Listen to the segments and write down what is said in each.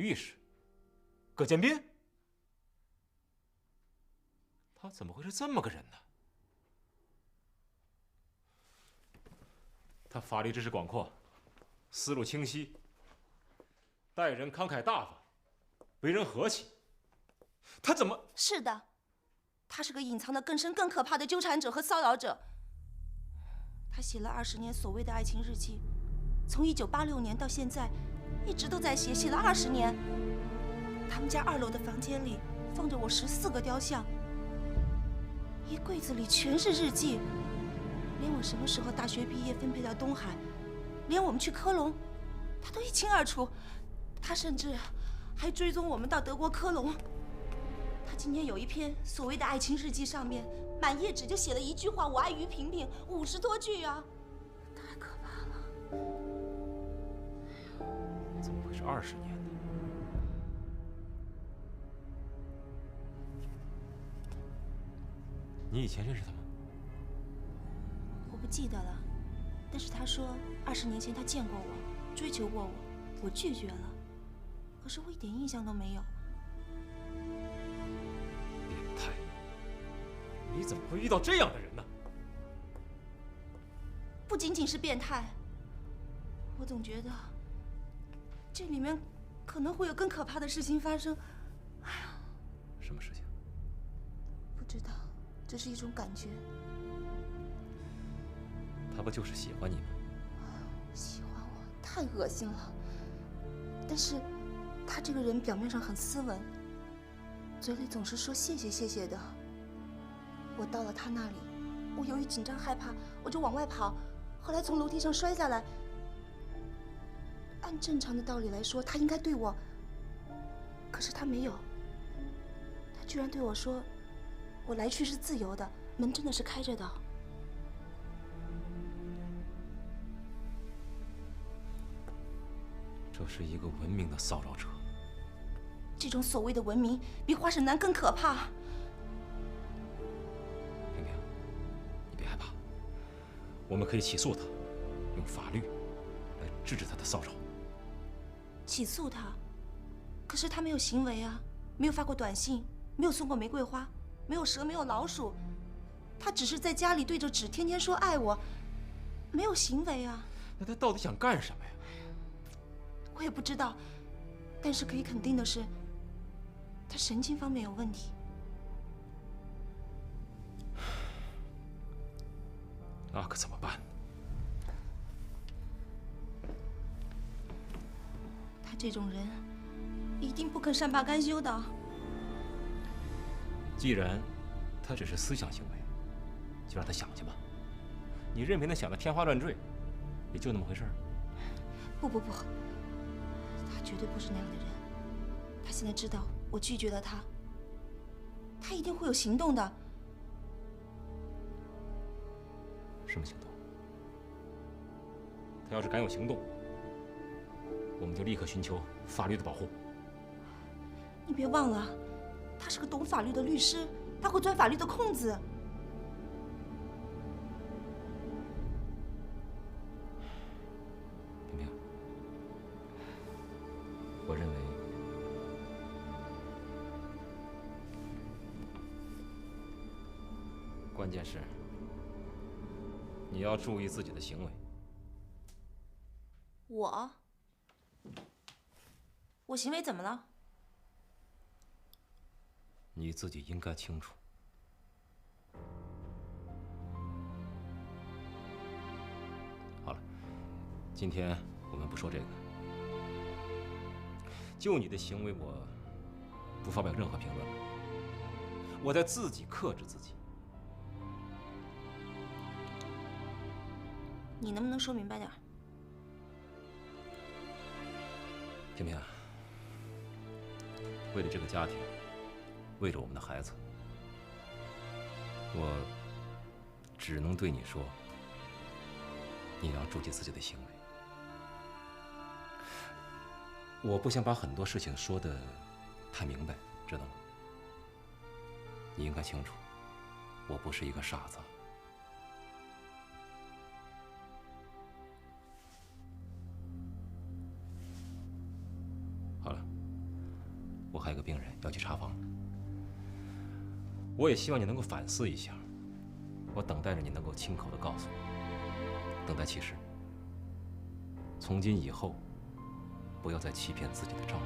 律师葛建斌，他怎么会是这么个人呢？他法律知识广阔，思路清晰，待人慷慨大方，为人和气。他怎么？是的，他是个隐藏的更深、更可怕的纠缠者和骚扰者。他写了20年所谓的爱情日记，从1986年到现在，一直都在写，写了20年。他们家2楼的房间里放着我14个雕像，一柜子里全是日记，连我什么时候大学毕业分配到东海，连我们去科隆，他都一清二楚。他甚至还追踪我们到德国科隆。他今天有一篇所谓的爱情日记，上面满页纸就写了一句话：“我爱于萍萍”，50多句啊，太可怕了。怎么会是20年呢？你以前认识他吗？我不记得了，但是他说20年前他见过我，追求过我，我拒绝了，可是我一点印象都没有。变态！你怎么会遇到这样的人呢？不仅仅是变态，我总觉得这里面可能会有更可怕的事情发生。哎呀，什么事情？不知道，只是一种感觉。他不就是喜欢你吗？喜欢我，太恶心了。但是，他这个人表面上很斯文，嘴里总是说谢谢谢谢的。我到了他那里，我由于紧张害怕，我就往外跑，后来从楼梯上摔下来。按正常的道理来说，他应该对我，可是他没有。他居然对我说：“我来去是自由的，门真的是开着的。”这是一个文明的骚扰者。这种所谓的文明，比花婶男更可怕。萍萍，你别害怕，我们可以起诉他，用法律来制止他的骚扰。起诉他，可是他没有行为啊，没有发过短信，没有送过玫瑰花，没有蛇，没有老鼠，他只是在家里对着纸天天说爱我，没有行为啊。那他到底想干什么呀？我也不知道，但是可以肯定的是，他神经方面有问题。那可怎么办？他这种人一定不肯善罢甘休的。既然他只是思想行为，就让他想去吧。你任凭他想的天花乱坠，也就那么回事儿。不，他绝对不是那样的人。他现在知道我拒绝了他，他一定会有行动的。什么行动？他要是敢有行动，我们就立刻寻求法律的保护。你别忘了，他是个懂法律的律师，他会钻法律的空子。萍萍，我认为关键是你要注意自己的行为。我行为怎么了？你自己应该清楚。好了，今天我们不说这个。就你的行为，我不发表任何评论了。我在自己克制自己。你能不能说明白点？萍萍，为了这个家庭，为了我们的孩子，我只能对你说，你要注意自己的行为。我不想把很多事情说得太明白，知道吗？你应该清楚，我不是一个傻子。好了，病人要去查房，我也希望你能够反思一下。我等待着你能够亲口的告诉我，等待启示。从今以后，不要再欺骗自己的丈夫。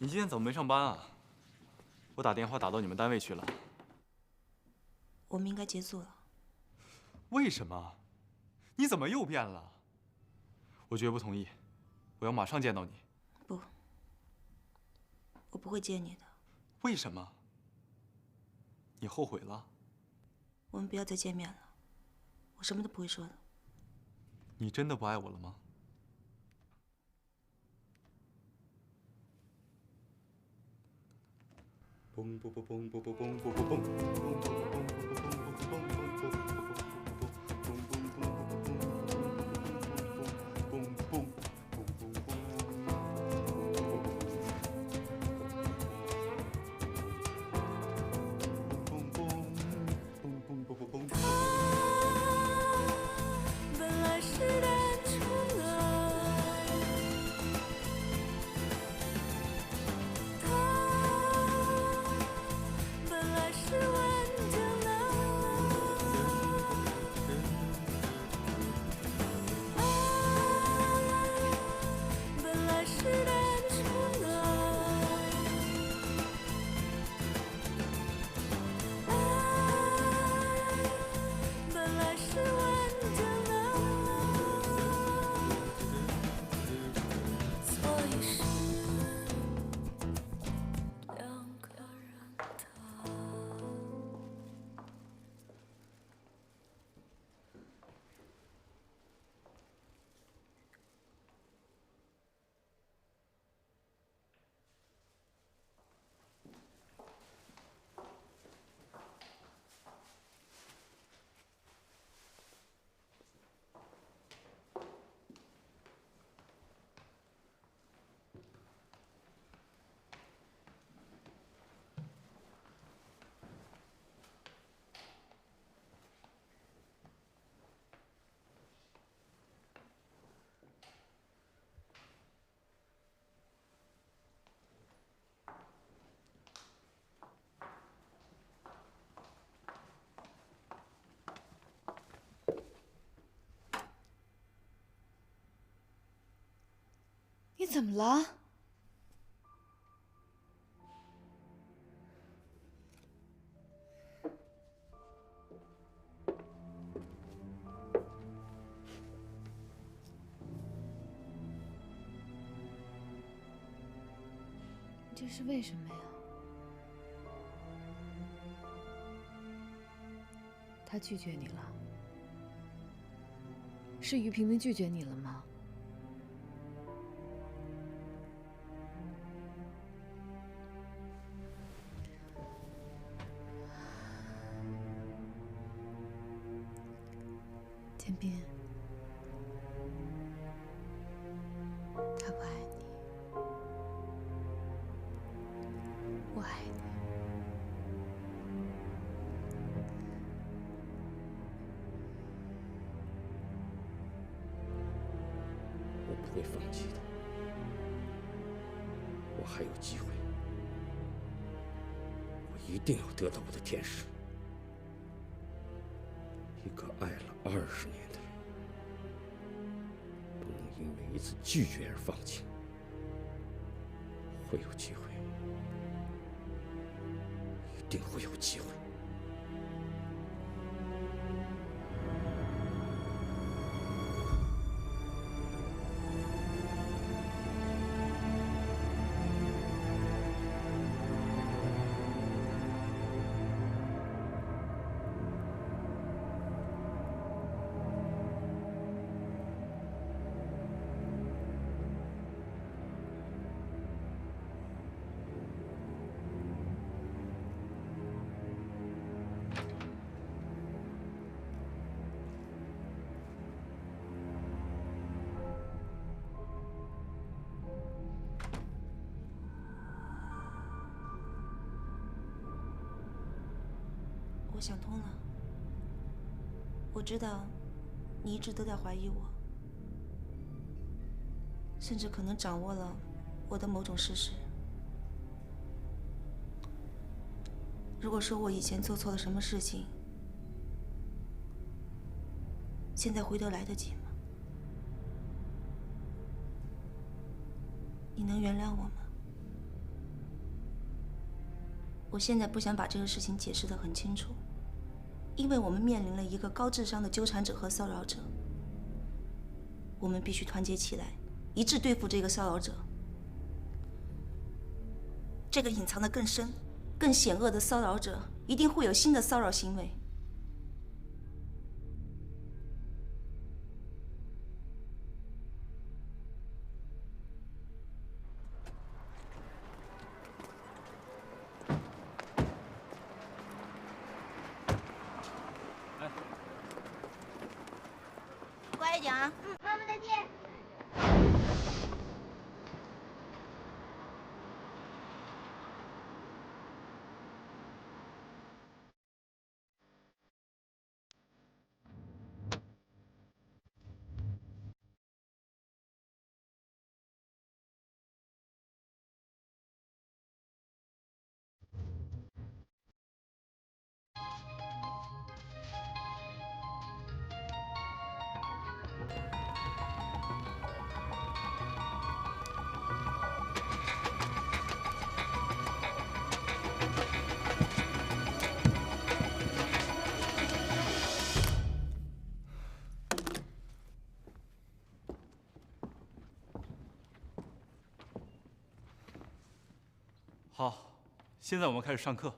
你今天怎么没上班啊？我打电话打到你们单位去了。我们应该结束了。为什么？你怎么又变了？我绝不同意，我要马上见到你。不，我不会见你的。为什么？你后悔了？我们不要再见面了，我什么都不会说的。你真的不爱我了吗？嘣嘣嘣嘣嘣嘣嘣嘣嘣。你怎么了？这是为什么呀？他拒绝你了？是于萍萍拒绝你了吗？建斌，他不爱你，我爱你。我不会放弃的，我还有机会，我一定要得到我的天使。一个爱了20年的人，不能因为一次拒绝而放弃。会有机会，一定会有机会。我想通了。我知道你一直都在怀疑我，甚至可能掌握了我的某种事实。如果说我以前做错了什么事情，现在回头来得及吗？你能原谅我吗？我现在不想把这个事情解释得很清楚，因为我们面临了一个高智商的纠缠者和骚扰者，我们必须团结起来，一致对付这个骚扰者。这个隐藏得更深、更险恶的骚扰者，一定会有新的骚扰行为。乖一点啊！妈妈再见。好，现在我们开始上课。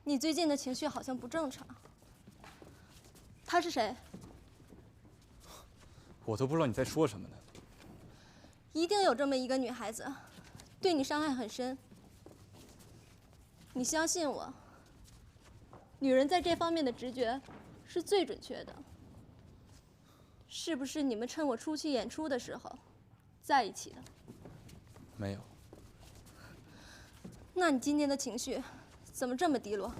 你最近的情绪好像不正常。她是谁？我都不知道你在说什么呢。一定有这么一个女孩子，对你伤害很深。你相信我，女人在这方面的直觉是最准确的。是不是你们趁我出去演出的时候在一起的？没有。那你今天的情绪怎么这么低落？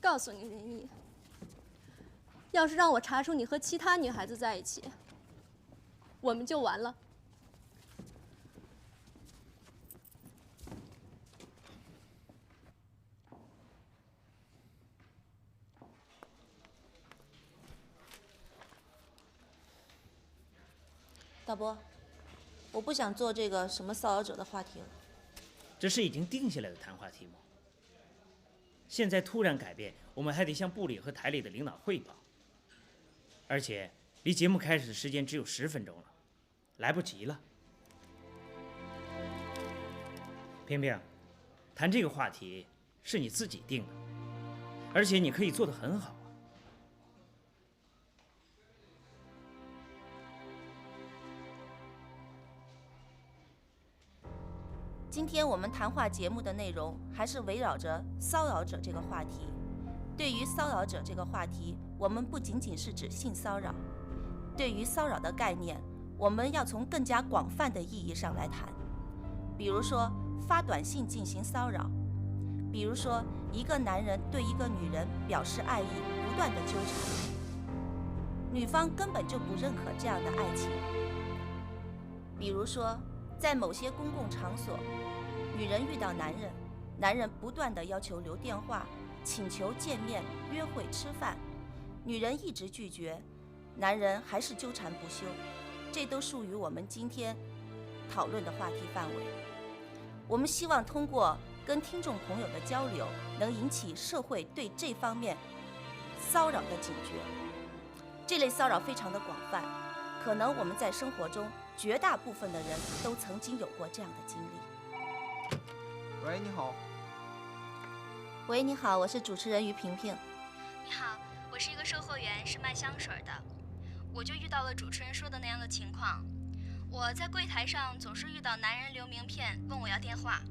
告诉你，林毅，要是让我查出你和其他女孩子在一起，我们就完了。大波，我不想做这个什么骚扰者的话题了。这是已经定下来的谈话题目，现在突然改变，我们还得向部里和台里的领导汇报，而且离节目开始的时间只有10分钟了，来不及了。萍萍，谈这个话题是你自己定的，而且你可以做得很好。今天我们谈话节目的内容还是围绕着骚扰者这个话题。对于骚扰者这个话题，我们不仅仅是指性骚扰。对于骚扰的概念，我们要从更加广泛的意义上来谈。比如说发短信进行骚扰，比如说一个男人对一个女人表示爱意，不断的纠缠，女方根本就不认可这样的爱情。比如说在某些公共场所，女人遇到男人，男人不断地要求留电话，请求见面、约会、吃饭，女人一直拒绝，男人还是纠缠不休，这都属于我们今天讨论的话题范围。我们希望通过跟听众朋友的交流，能引起社会对这方面骚扰的警觉。这类骚扰非常的广泛，可能我们在生活中绝大部分的人都曾经有过这样的经历。喂，你好。喂，你好，我是主持人于萍萍。你好，我是一个售货员，是卖香水的。我就遇到了主持人说的那样的情况。我在柜台上总是遇到男人留名片问我要电话，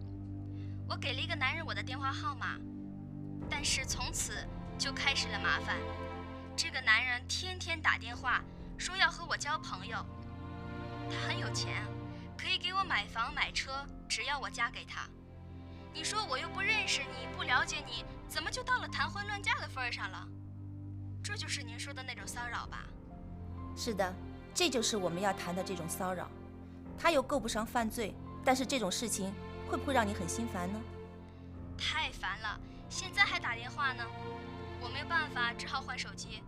我给了一个男人我的电话号码，但是从此就开始了麻烦。这个男人天天打电话说要和我交朋友，他很有钱，可以给我买房买车，只要我嫁给他。你说我又不认识你，不了解你，怎么就到了谈婚论嫁的份上了？这就是您说的那种骚扰吧？是的，这就是我们要谈的这种骚扰。他又够不上犯罪，但是这种事情会不会让你很心烦呢？太烦了，现在还打电话呢。我没有办法，只好换手机。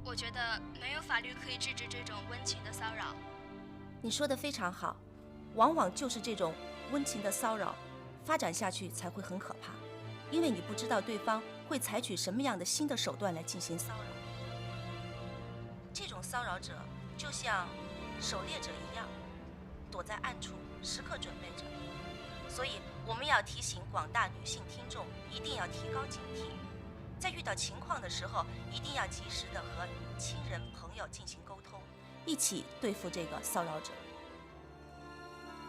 我觉得没有法律可以制止这种温情的骚扰。你说的非常好，往往就是这种温情的骚扰发展下去才会很可怕，因为你不知道对方会采取什么样的新的手段来进行骚扰。这种骚扰者就像狩猎者一样，躲在暗处，时刻准备着。所以我们要提醒广大女性听众，一定要提高警惕，在遇到情况的时候，一定要及时的和亲人朋友进行沟通，一起对付这个骚扰者。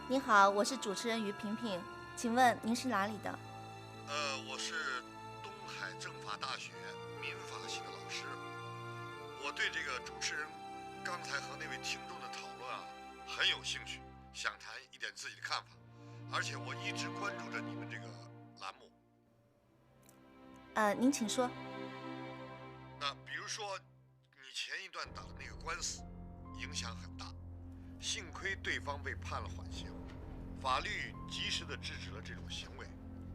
您好，我是主持人于萍萍，请问您是哪里的？我是东海政法大学民法系的老师。我对这个主持人刚才和那位听众的讨论很有兴趣，想谈一点自己的看法，而且我一直关注着你们这个栏目。您请说。那比如说，你前一段打的那个官司，影响很大，幸亏对方被判了缓刑，法律及时地制止了这种行为，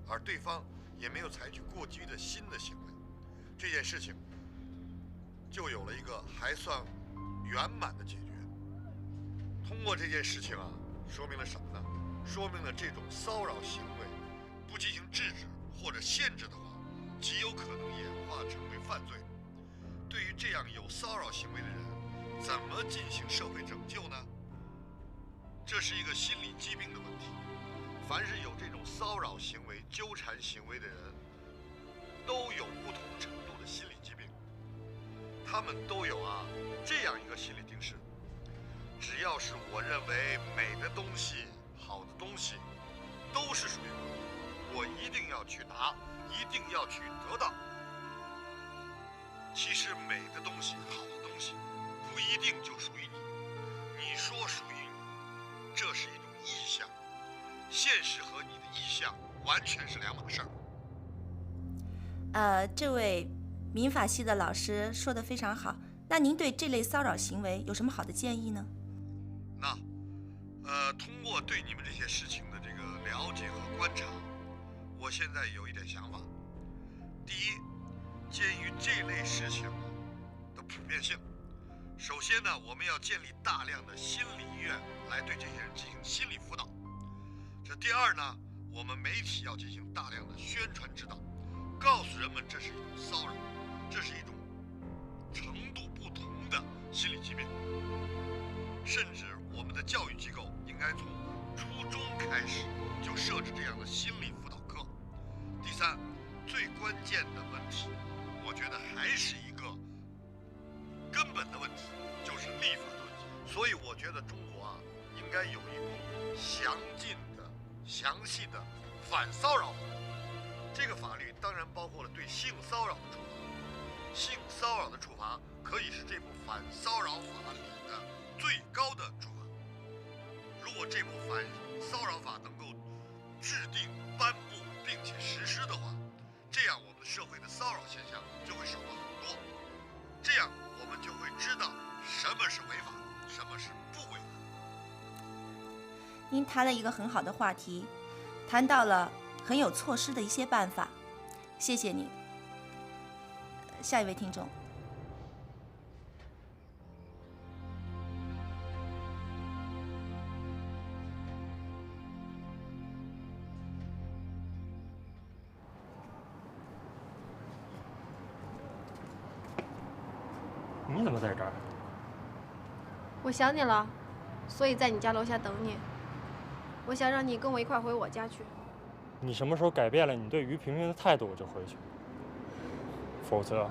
而对方也没有采取过激的新的行为，这件事情就有了一个还算圆满的解决。通过这件事情说明了什么呢？说明了这种骚扰行为不进行制止或者限制的话，极有可能演化成为犯罪。对于这样有骚扰行为的人，怎么进行社会拯救呢？这是一个心理疾病的问题。凡是有这种骚扰行为、纠缠行为的人，都有不同程度的心理疾病。他们都有这样一个心理定式：只要是我认为美的东西、好的东西，都是属于我的，我一定要去拿，一定要去得到。其实美的东西、好的东西，不一定就属于你。你说属于你，这是一种意象，现实和你的意象完全是两码事儿。这位民法系的老师说得非常好。那您对这类骚扰行为有什么好的建议呢？通过对你们这些事情的这个了解和观察，我现在有一点想法。第一，鉴于这类事情的普遍性，首先呢，我们要建立大量的心理医院来对这些人进行心理辅导。这第二呢，我们媒体要进行大量的宣传指导，告诉人们这是一种骚扰，这是一种程度不同的心理疾病。甚至我们的教育机构应该从初中开始就设置这样的心理辅导课。第三，最关键的问题，我觉得还是一个根本的问题，就是立法的问题。所以我觉得中国应该有一部详细的反骚扰法。这个法律当然包括了对性骚扰的处罚，性骚扰的处罚可以是这部反骚扰法里的最高的处罚。如果这部反骚扰法能够制定、颁布并且实施的话，这样我们社会的骚扰现象就会少了很多。这样我们就会知道什么是违法，什么是不违法。您谈了一个很好的话题，谈到了很有措施的一些办法，谢谢您。下一位听众。你怎么在这儿？我想你了，所以在你家楼下等你。我想让你跟我一块回我家去。你什么时候改变了你对于萍萍的态度，我就回去。否则，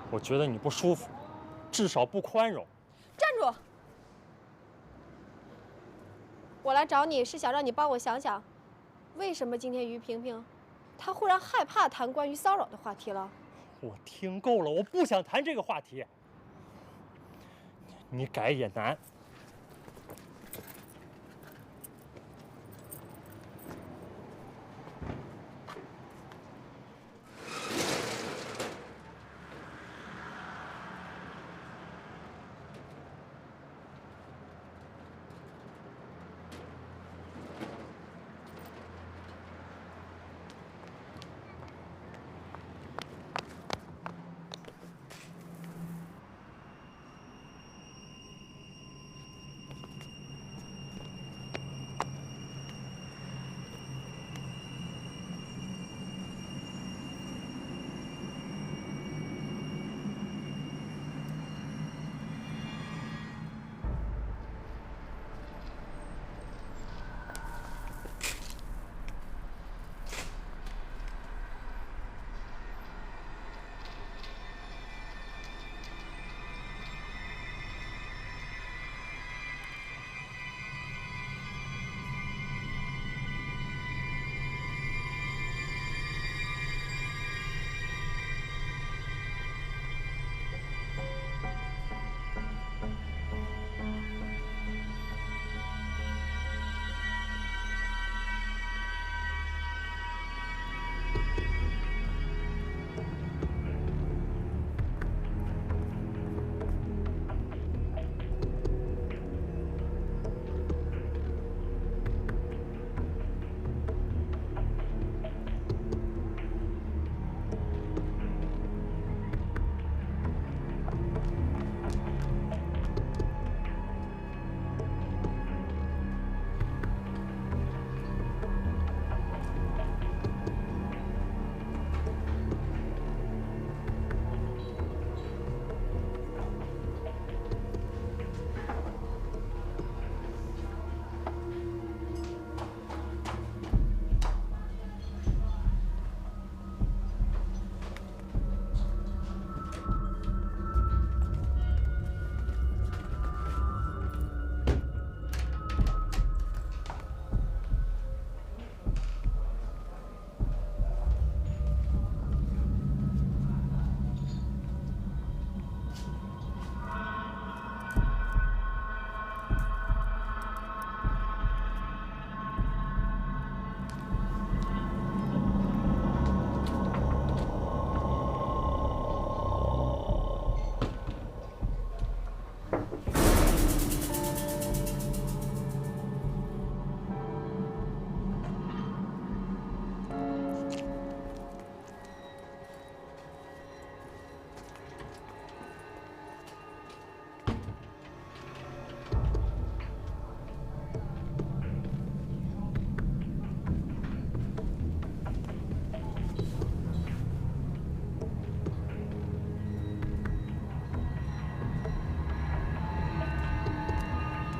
我觉得你不舒服，至少不宽容。站住！我来找你是想让你帮我想想，为什么今天于萍萍，她忽然害怕谈关于骚扰的话题了。我听够了，我不想谈这个话题。你改也难。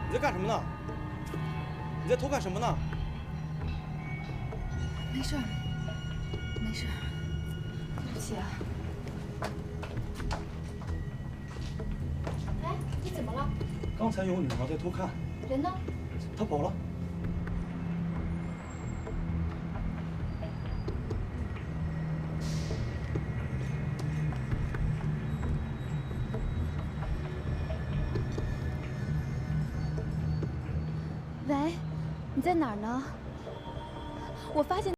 你在干什么呢？你在偷看什么呢？没事儿，没事儿，对不起啊。哎，你怎么了？刚才有女孩在偷看，人呢？她跑了。喂，你在哪儿呢？我发现。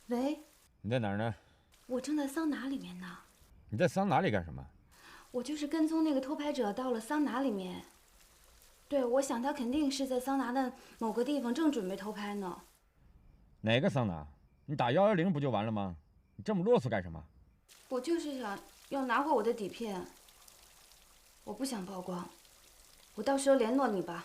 喂，你在哪儿呢？我正在桑拿里面呢。你在桑拿里干什么？我就是跟踪那个偷拍者到了桑拿里面。对，我想他肯定是在桑拿的某个地方正准备偷拍呢。哪个桑拿？你打110不就完了吗？你这么啰嗦干什么？我就是想要拿回我的底片。我不想曝光，我到时候联络你吧。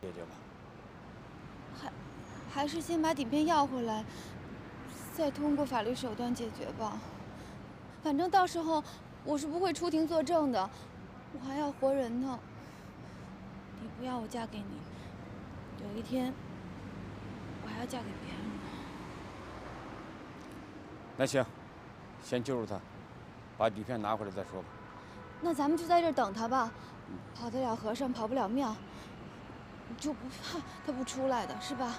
解决吧。还是先把底片要回来，再通过法律手段解决吧。反正到时候我是不会出庭作证的，我还要活人呢。你不要我嫁给你，有一天我还要嫁给别人。那行，先救住他，把底片拿回来再说吧。那咱们就在这儿等他吧，跑得了和尚跑不了庙，你就不怕他不出来的是吧？